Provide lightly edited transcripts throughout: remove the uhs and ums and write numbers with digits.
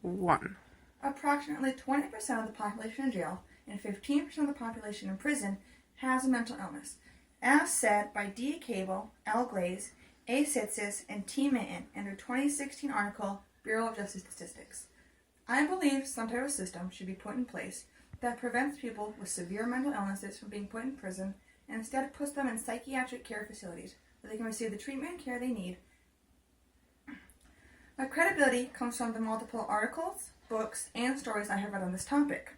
1. Approximately 20% of the population in jail and 15% of the population in prison has a mental illness, as said by D. Cable, L. Glaze, A. Sitsis, and T. Minton in their 2016 article, Bureau of Justice Statistics. I believe some type of system should be put in place that prevents people with severe mental illnesses from being put in prison and instead puts them in psychiatric care facilities where they can receive the treatment and care they need. My credibility comes from the multiple articles, books, and stories I have read on this topic.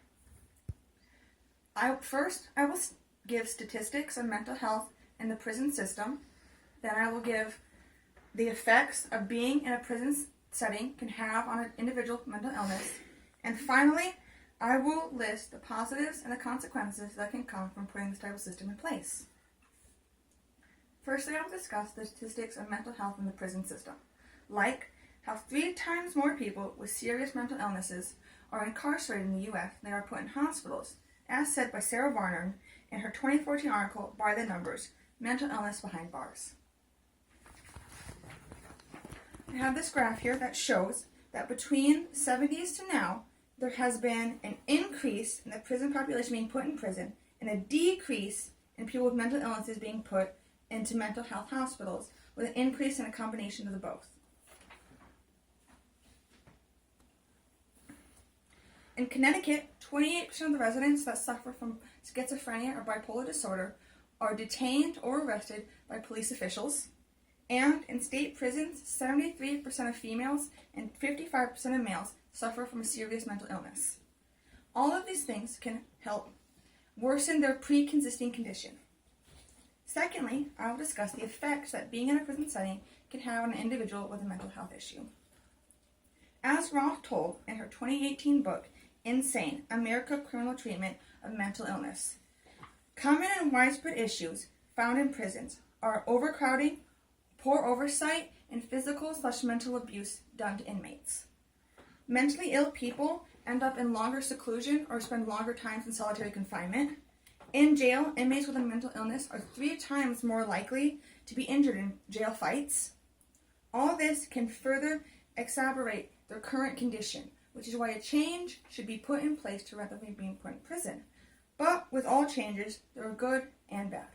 I will give statistics on mental health in the prison system. Then I will give the effects of being in a prison setting can have on an individual mental illness. And finally, I will list the positives and the consequences that can come from putting this type of system in place. Firstly, I will discuss the statistics of mental health in the prison system, like how 3 times more people with serious mental illnesses are incarcerated in the U.S. than are put in hospitals, as said by Sarah Barnard in her 2014 article, By the Numbers, Mental Illness Behind Bars. I have this graph here that shows that between the 70s to now, there has been an increase in the prison population being put in prison and a decrease in people with mental illnesses being put into mental health hospitals, with an increase in a combination of the both. In Connecticut, 28% of the residents that suffer from schizophrenia or bipolar disorder are detained or arrested by police officials. And in state prisons, 73% of females and 55% of males suffer from a serious mental illness. All of these things can help worsen their pre-existing condition. Secondly, I will discuss the effects that being in a prison setting can have on an individual with a mental health issue. As Roth told in her 2018 book, Insane: America Criminal Treatment of Mental Illness, common and widespread issues found in prisons are overcrowding, poor oversight, and physical/mental abuse done to inmates. Mentally ill people end up in longer seclusion or spend longer times in solitary confinement. In jail, inmates with a mental illness are 3 times more likely to be injured in jail fights. All this can further exacerbate their current condition, which is why a change should be put in place to prevent them from being put in prison. But with all changes, there are good and bad.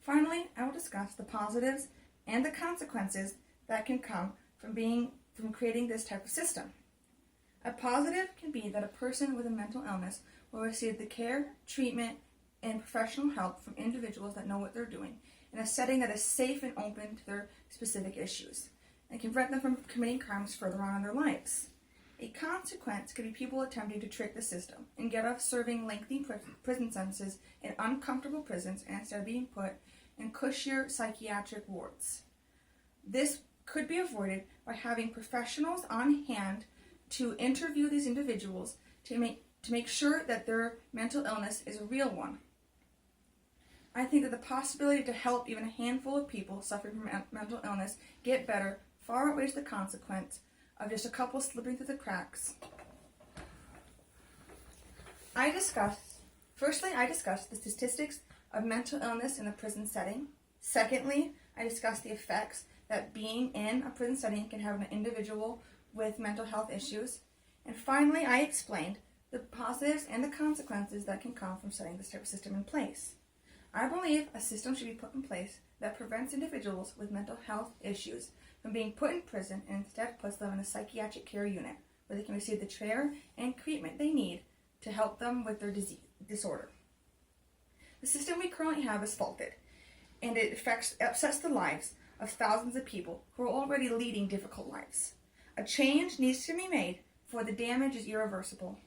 Finally, I will discuss the positives and the consequences that can come from creating this type of system. A positive can be that a person with a mental illness will receive the care, treatment, and professional help from individuals that know what they're doing in a setting that is safe and open to their specific issues, and can prevent them from committing crimes further on in their lives. A consequence could be people attempting to trick the system and get off serving lengthy prison sentences in uncomfortable prisons and instead being put in cushier psychiatric wards. This could be avoided by having professionals on hand to interview these individuals to make sure that their mental illness is a real one. I think that the possibility to help even a handful of people suffering from mental illness get better far outweighs the consequence of just a couple slipping through the cracks. I discussed the statistics of mental illness in a prison setting. Secondly, I discussed the effects that being in a prison setting can have on an individual with mental health issues. And finally, I explained the positives and the consequences that can come from setting this type of system in place. I believe a system should be put in place that prevents individuals with mental health issues from being put in prison and instead puts them in a psychiatric care unit where they can receive the care and treatment they need to help them with their disorder. The system we currently have is faulted, and it upsets the lives of thousands of people who are already leading difficult lives. A change needs to be made, for the damage is irreversible.